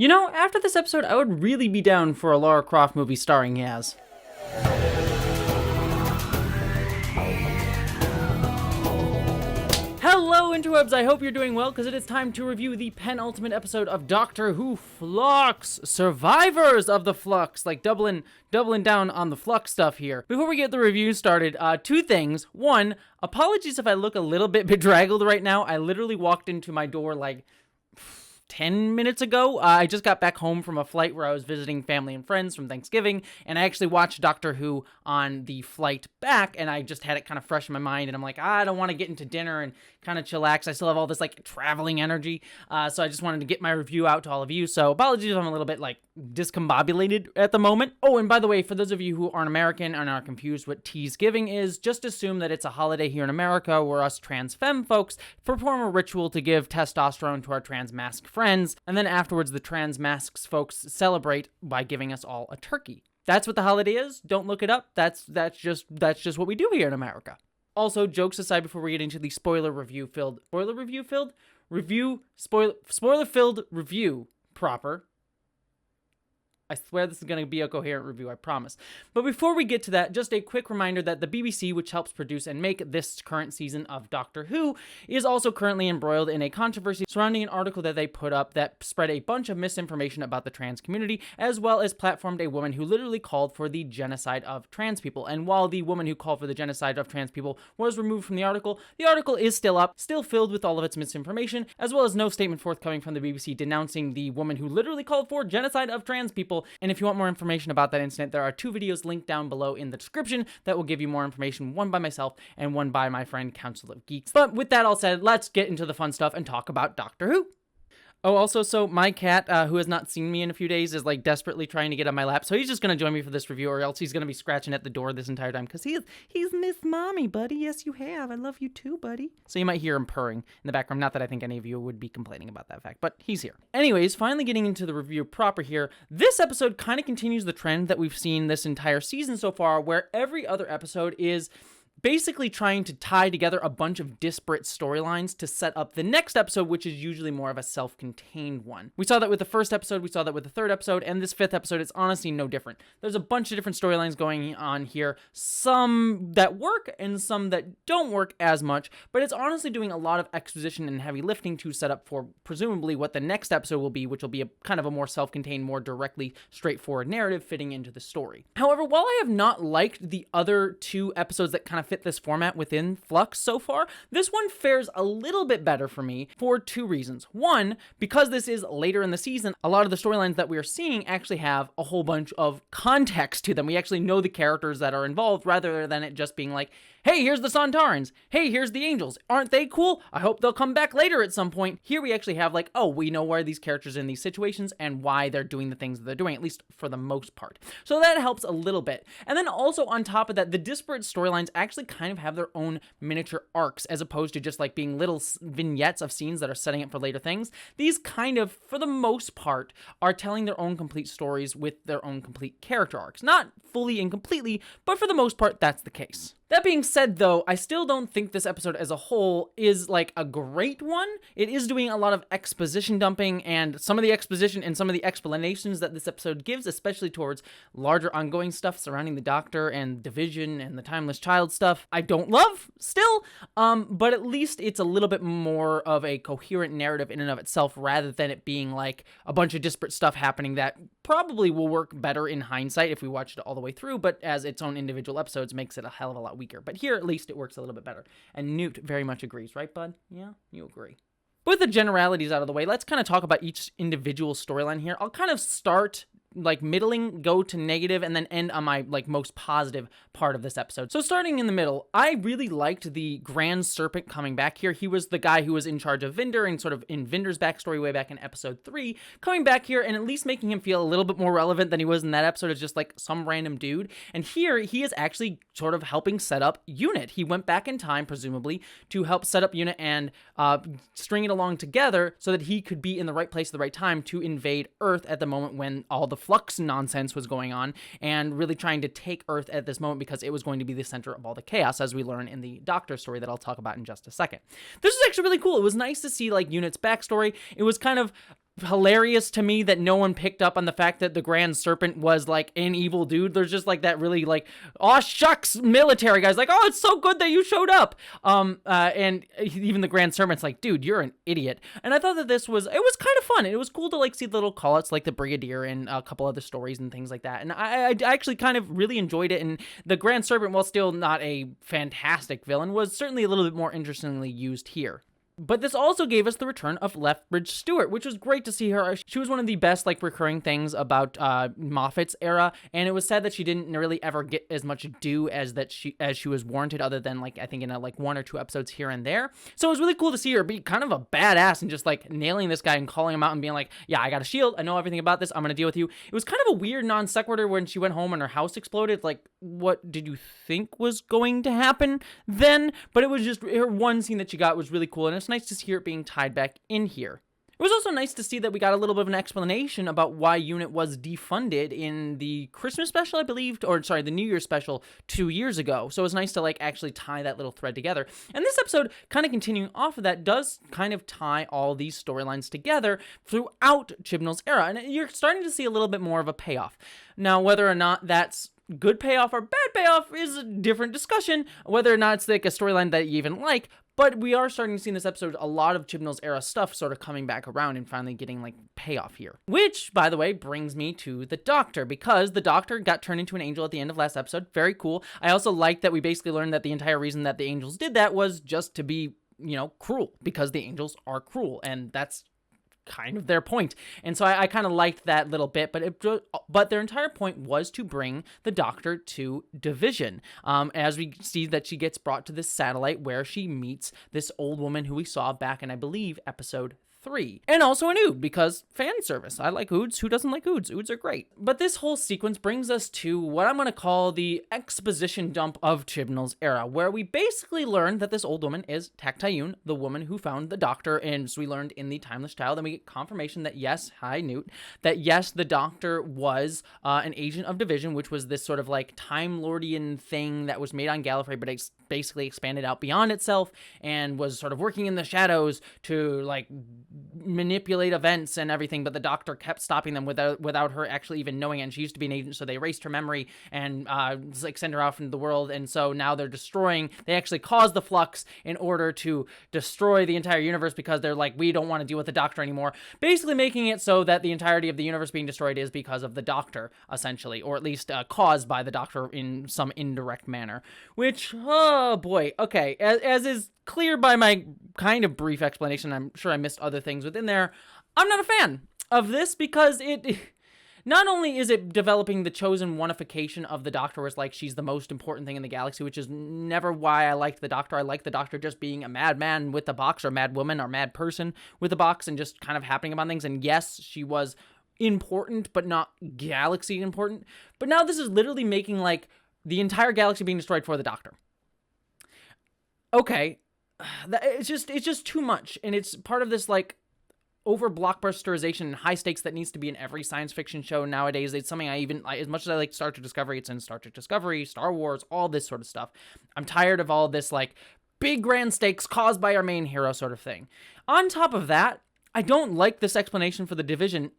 You know, after this episode, I would really be down for a Lara Croft movie starring Yaz. Hello, interwebs! I hope you're doing well, because it is time to review the penultimate episode of Doctor Who Flux! Survivors of the Flux! Like, doubling down on the Flux stuff here. Before we get the review started, two things. One, apologies if I look a little bit bedraggled right now. I literally walked into my door, like, 10 minutes ago. I just got back home from a flight where I was visiting family and friends from Thanksgiving, and I actually watched Doctor Who on the flight back, and I just had it kind of fresh in my mind, and I'm like, I don't want to get into dinner and kind of chillax. I still have all this, like, traveling energy, so I just wanted to get my review out to all of you, so apologies if I'm a little bit, like, discombobulated at the moment. Oh, and by the way, for those of you who aren't American and are confused what Teasgiving is, just assume that it's a holiday here in America where us trans femme folks perform a ritual to give testosterone to our trans masc friends, and then afterwards the trans mascs folks celebrate by giving us all a turkey. That's what the holiday is. Don't look it up. That's just what we do here in America. Also, jokes aside, before we get into the spoiler filled review proper. I swear this is going to be a coherent review, I promise. But before we get to that, just a quick reminder that the BBC, which helps produce and make this current season of Doctor Who, is also currently embroiled in a controversy surrounding an article that they put up that spread a bunch of misinformation about the trans community, as well as platformed a woman who literally called for the genocide of trans people. And while the woman who called for the genocide of trans people was removed from the article is still up, still filled with all of its misinformation, as well as no statement forthcoming from the BBC denouncing the woman who literally called for genocide of trans people. And if you want more information about that incident, there are two videos linked down below in the description that will give you more information, one by myself and one by my friend Council of Geeks. But with that all said, let's get into the fun stuff and talk about Doctor Who. Oh, also, so my cat, who has not seen me in a few days, is, like, desperately trying to get on my lap, so he's just going to join me for this review, or else he's going to be scratching at the door this entire time, because he's Miss Mommy, buddy. Yes, you have. I love you too, buddy. So you might hear him purring in the background. Not that I think any of you would be complaining about that fact, but he's here. Anyways, finally getting into the review proper here, this episode kind of continues the trend that we've seen this entire season so far, where every other episode is basically trying to tie together a bunch of disparate storylines to set up the next episode, which is usually more of a self-contained one. We saw that with the first episode, we saw that with the third episode, and this fifth episode is honestly no different. There's a bunch of different storylines going on here, some that work and some that don't work as much, but it's honestly doing a lot of exposition and heavy lifting to set up for presumably what the next episode will be, which will be a kind of a more self-contained, more directly straightforward narrative fitting into the story. However, while I have not liked the other two episodes that kind of fit this format within Flux so far, this one fares a little bit better for me for two reasons. One, because this is later in the season, a lot of the storylines that we are seeing actually have a whole bunch of context to them. We actually know the characters that are involved rather than it just being like, hey, here's the Sontarans. Hey, here's the Angels. Aren't they cool? I hope they'll come back later at some point. Here we actually have like, oh, we know where these characters are in these situations and why they're doing the things that they're doing, at least for the most part. So that helps a little bit. And then also on top of that, the disparate storylines actually kind of have their own miniature arcs as opposed to just like being little vignettes of scenes that are setting up for later things. These kind of, for the most part, are telling their own complete stories with their own complete character arcs. Not fully and completely, but for the most part, that's the case. That being said, though, I still don't think this episode as a whole is, like, a great one. It is doing a lot of exposition dumping, and some of the exposition and some of the explanations that this episode gives, especially towards larger ongoing stuff surrounding the Doctor and Division and the Timeless Child stuff, I don't love still, but at least it's a little bit more of a coherent narrative in and of itself, rather than it being, like, a bunch of disparate stuff happening that probably will work better in hindsight if we watched it all the way through, but as its own individual episodes makes it a hell of a lot weaker. But here, at least, it works a little bit better. And Newt very much agrees, right, bud? Yeah, you agree. With the generalities out of the way, let's kind of talk about each individual storyline here. I'll kind of start like middling, go to negative, and then end on my like most positive part of this episode. So starting in the middle, I really liked the Grand Serpent coming back here. He was the guy who was in charge of Vinder and sort of in Vinder's backstory way back in episode 3, coming back here and at least making him feel a little bit more relevant than he was in that episode as just like some random dude. And here he is actually sort of helping set up Unit. He went back in time, presumably, to help set up Unit and string it along together so that he could be in the right place at the right time to invade Earth at the moment when all the Flux nonsense was going on, and really trying to take Earth at this moment because it was going to be the center of all the chaos, as we learn in the Doctor story that I'll talk about in just a second. This was actually really cool. It was nice to see like Unit's backstory. It was kind of hilarious to me that no one picked up on the fact that the Grand Serpent was like an evil dude. There's just like that really like, oh shucks, military guys like, oh, it's so good that you showed up. And even the Grand Serpent's like, dude, you're an idiot. And I thought that it was kind of fun. It was cool to like see the little call-outs like the Brigadier and a couple other stories and things like that. And I actually kind of really enjoyed it. And the Grand Serpent, while still not a fantastic villain, was certainly a little bit more interestingly used here. But this also gave us the return of Lethbridge Stewart, which was great to see her. She was one of the best like recurring things about Moffat's era, and it was sad that she didn't really ever get as much due as she was warranted, other than like I think in like 1 or 2 episodes here and there. So it was really cool to see her be kind of a badass and just like nailing this guy and calling him out and being like, yeah, I got a shield, I know everything about this, I'm gonna deal with you. It was kind of a weird non sequitur when she went home and her house exploded. Like, what did you think was going to happen then? But it was just her one scene that she got was really cool, and it's nice to see it being tied back in here. It was also nice to see that we got a little bit of an explanation about why UNIT was defunded in the Christmas special, I believe, or sorry, the New Year's special 2 years ago. So it was nice to like actually tie that little thread together. And this episode, kind of continuing off of that, does kind of tie all these storylines together throughout Chibnall's era. And you're starting to see a little bit more of a payoff. Now, whether or not that's good payoff or bad payoff is a different discussion, whether or not it's like a storyline that you even like. But we are starting to see in this episode a lot of Chibnall's era stuff sort of coming back around and finally getting like payoff here. Which, by the way, brings me to the Doctor, because the Doctor got turned into an angel at the end of last episode. Very cool. I also like that we basically learned that the entire reason that the angels did that was just to be, cruel, because the angels are cruel, and that's kind of their point. And so I kind of liked that little bit, but their entire point was to bring the Doctor to Division, as we see that she gets brought to this satellite where she meets this old woman who we saw back in, I believe, episode 3. And also an Ood, because fan service. I like Oods. Who doesn't like Oods? Oods are great. But this whole sequence brings us to what I'm going to call the exposition dump of Chibnall's era, where we basically learn that this old woman is Tactayun, the woman who found the Doctor, and as we learned in the Timeless Child, and we get confirmation that yes, hi Newt, that yes, the Doctor was an agent of Division, which was this sort of like Time Lordian thing that was made on Gallifrey, but it's basically expanded out beyond itself and was sort of working in the shadows to like manipulate events and everything, but the Doctor kept stopping them without her actually even knowing it. And she used to be an agent, so they erased her memory and like send her off into the world. And so now they actually caused the Flux in order to destroy the entire universe, because they're like, we don't want to deal with the Doctor anymore, basically making it so that the entirety of the universe being destroyed is because of the Doctor, essentially, or at least caused by the Doctor in some indirect manner, which, oh boy, okay, as is clear by my kind of brief explanation, I'm sure I missed other things within there, I'm not a fan of this, because it not only is it developing the chosen oneification of the Doctor, where it's like she's the most important thing in the galaxy, which is never why I liked the Doctor. I like the Doctor just being a madman with the box, or mad woman, or mad person with the box, and just kind of happening upon things. And yes, she was important, but not galaxy important. But now this is literally making like the entire galaxy being destroyed for the Doctor. Okay, it's just too much, and it's part of this like over blockbusterization and high stakes that needs to be in every science fiction show nowadays. It's something as much as I like Star Trek Discovery, it's in Star Trek Discovery, Star Wars, all this sort of stuff. I'm tired of all this like big grand stakes caused by our main hero sort of thing. On top of that, I don't like this explanation for the Division,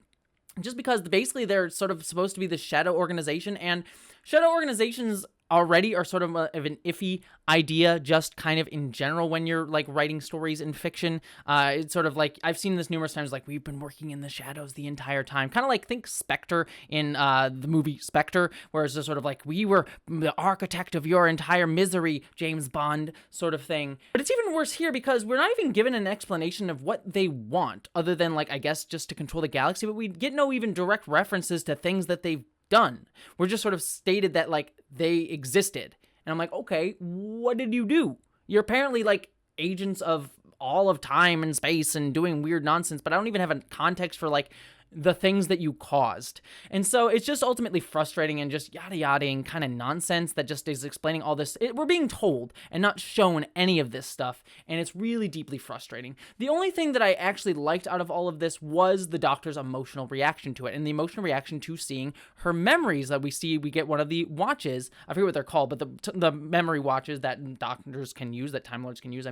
just because basically they're sort of supposed to be the shadow organization, and shadow organizations already are sort of an iffy idea, just kind of in general when you're like writing stories in fiction. It's sort of like, I've seen this numerous times, like we've been working in the shadows the entire time, kind of like think Spectre in the movie Spectre, where it's just sort of like, we were the architect of your entire misery, James Bond sort of thing. But it's even worse here, because we're not even given an explanation of what they want, other than like, I guess, just to control the galaxy, but we get no even direct references to things that they've done. We're just sort of stated that like they existed, and I'm like, okay, what did you do? You're apparently like agents of all of time and space and doing weird nonsense, but I don't even have a context for like the things that you caused. And so it's just ultimately frustrating and just yada yada kind of nonsense that just is explaining all this. We're being told and not shown any of this stuff, and it's really deeply frustrating. The only thing that I actually liked out of all of this was the doctor's emotional reaction to it, and the emotional reaction to seeing her memories that we see. We get one of the watches, I forget what they're called, but the memory watches that doctors can use, that Time Lords can use,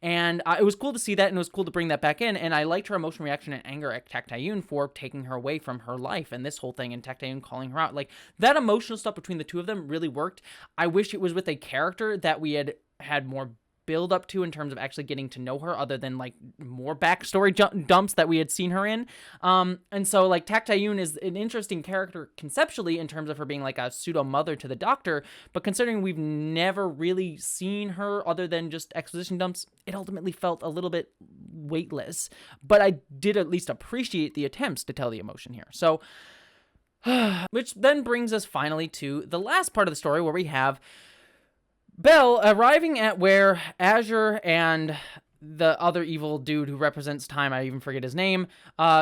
and it was cool to see that, and it was cool to bring that back in, and I liked her emotional reaction and anger at Tactayun for taking her away from her life and this whole thing, and Tactayun calling her out. Like, that emotional stuff between the two of them really worked. I wish it was with a character that we had more build up to in terms of actually getting to know her, other than like more backstory dumps that we had seen her in. And so like Tactayun is an interesting character conceptually in terms of her being like a pseudo mother to the doctor, but considering we've never really seen her other than just exposition dumps, it ultimately felt a little bit weightless. But I did at least appreciate the attempts to tell the emotion here. So which then brings us finally to the last part of the story, where we have Bell arriving at where Azure and the other evil dude who represents time, I even forget his name,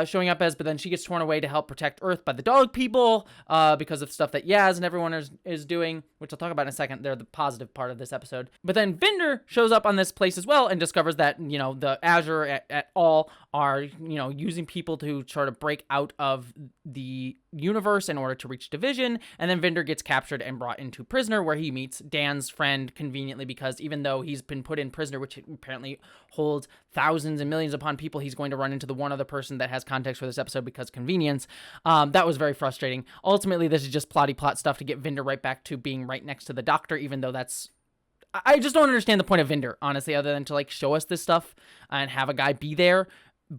showing up as, but then she gets torn away to help protect Earth by the dog people because of stuff that Yaz and everyone is doing, which I'll talk about in a second. They're the positive part of this episode. But then Vinder shows up on this place as well and discovers that, the Azure at all are, using people to sort of break out of the universe in order to reach division. And then Vinder gets captured and brought into prisoner, where he meets Dan's friend conveniently, because even though he's been put in prisoner, which apparently holds thousands and millions upon people, he's going to run into the one other person that has context for this episode because convenience. That was very frustrating. Ultimately, this is just plot stuff to get Vinder right back to being right next to the doctor, even though I just don't understand the point of Vinder, honestly, other than to like show us this stuff and have a guy be there.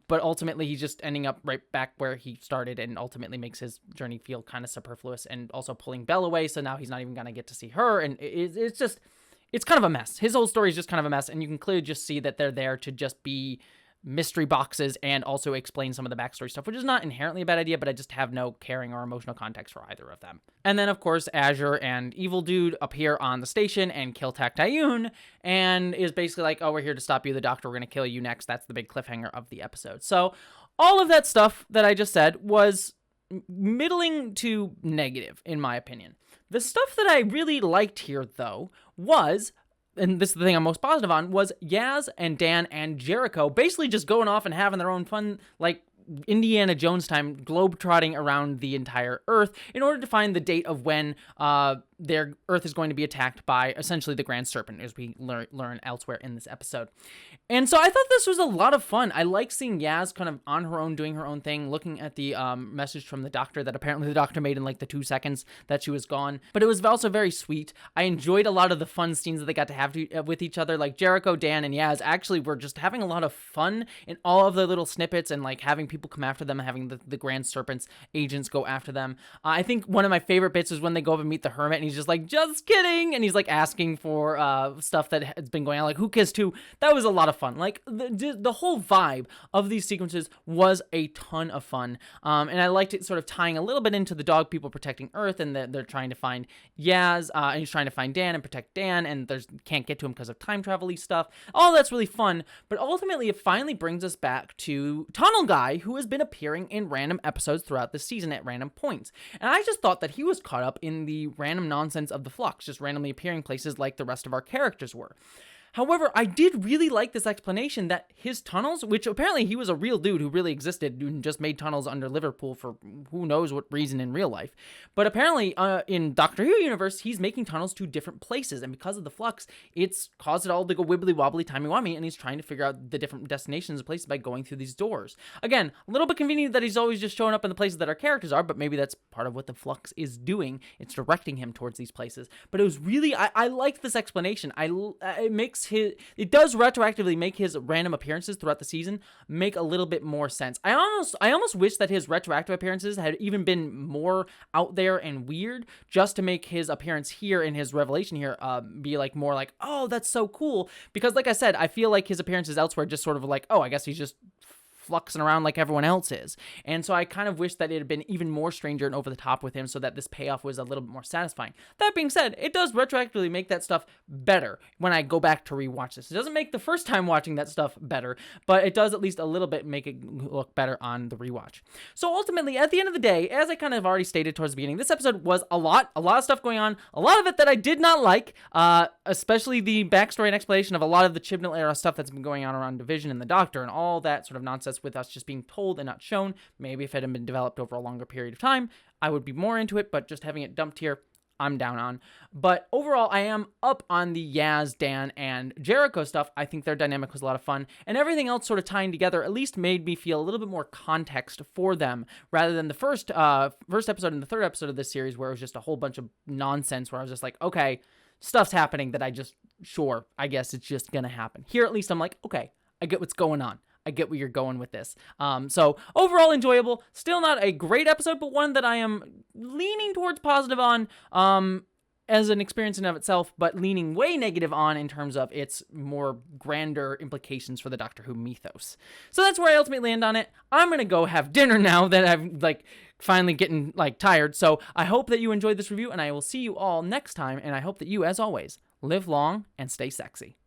But ultimately, he's just ending up right back where he started, and ultimately makes his journey feel kind of superfluous, and also pulling Belle away. So now he's not even going to get to see her. And it's kind of a mess. His whole story is just kind of a mess. And you can clearly just see that they're there to just be mystery boxes and also explain some of the backstory stuff, which is not inherently a bad idea, but I just have no caring or emotional context for either of them. And then, of course, Azure and Evil Dude appear on the station and kill Tactayun, and is basically like, oh, we're here to stop you. The doctor, we're going to kill you next. That's the big cliffhanger of the episode. So all of that stuff that I just said was middling to negative, in my opinion. The stuff that I really liked here, though, was, and this is the thing I'm most positive on, was Yaz and Dan and Jericho basically just going off and having their own fun, like Indiana Jones time, globetrotting around the entire Earth in order to find the date of when their Earth is going to be attacked by essentially the Grand Serpent, as we learn elsewhere in this episode. And so I thought this was a lot of fun. I like seeing Yaz kind of on her own, doing her own thing, looking at the message from the doctor that apparently the doctor made in like the 2 seconds that she was gone. But it was also very sweet. I enjoyed a lot of the fun scenes that they got to have with each other. Like Jericho, Dan, and Yaz actually were just having a lot of fun in all of the little snippets, and like having people come after them, having the Grand Serpent's agents go after them. I think one of my favorite bits is when they go over and meet the Hermit, and he's just like, just kidding, and he's like asking for stuff that has been going on, like who kissed who. That was a lot of fun. Like the whole vibe of these sequences was a ton of fun, and I liked it sort of tying a little bit into the dog people protecting Earth, and they're trying to find Yaz, and he's trying to find Dan and protect Dan, and can't get to him because of time travel-y stuff. All that's really fun, but ultimately it finally brings us back to Tunnel Guy, who has been appearing in random episodes throughout the season at random points. And I just thought that he was caught up in the random nonsense of the Flux, just randomly appearing places like the rest of our characters were. However, I did really like this explanation that his tunnels, which apparently he was a real dude who really existed and just made tunnels under Liverpool for who knows what reason in real life. But apparently in Doctor Who universe, he's making tunnels to different places. And because of the Flux, it's caused it all to go wibbly wobbly, timey wimey. And he's trying to figure out the different destinations and places by going through these doors. Again, a little bit convenient that he's always just showing up in the places that our characters are, but maybe that's part of what the Flux is doing. It's directing him towards these places. But it was really, I liked this explanation. It does retroactively make his random appearances throughout the season make a little bit more sense. I almost wish that his retroactive appearances had even been more out there and weird, just to make his appearance here in his revelation here be like more like, oh, that's so cool. Because like I said, I feel like his appearances elsewhere just sort of like, oh, I guess he's just fluxing around like everyone else is. And so I kind of wish that it had been even more stranger and over the top with him so that this payoff was a little bit more satisfying. That being said, it does retroactively make that stuff better when I go back to rewatch this. It doesn't make the first time watching that stuff better, but it does at least a little bit make it look better on the rewatch. So ultimately, at the end of the day, as I kind of already stated towards the beginning, this episode was a lot of stuff going on, a lot of it that I did not like, especially the backstory and explanation of a lot of the Chibnall era stuff that's been going on around Division and the Doctor and all that sort of nonsense with us just being told and not shown. Maybe if it had been developed over a longer period of time, I would be more into it, but just having it dumped here, I'm down on. But overall, I am up on the Yaz, Dan, and Jericho stuff. I think their dynamic was a lot of fun, and everything else sort of tying together at least made me feel a little bit more context for them, rather than the first episode and the third episode of this series where it was just a whole bunch of nonsense where I was just like, okay, stuff's happening that I guess it's just gonna happen. Here, at least I'm like, okay, I get what's going on. I get where you're going with this. So overall enjoyable. Still not a great episode, but one that I am leaning towards positive on as an experience in and of itself, but leaning way negative on in terms of its more grander implications for the Doctor Who mythos. So that's where I ultimately land on it. I'm going to go have dinner now that I'm finally getting tired. So I hope that you enjoyed this review, and I will see you all next time. And I hope that you, as always, live long and stay sexy.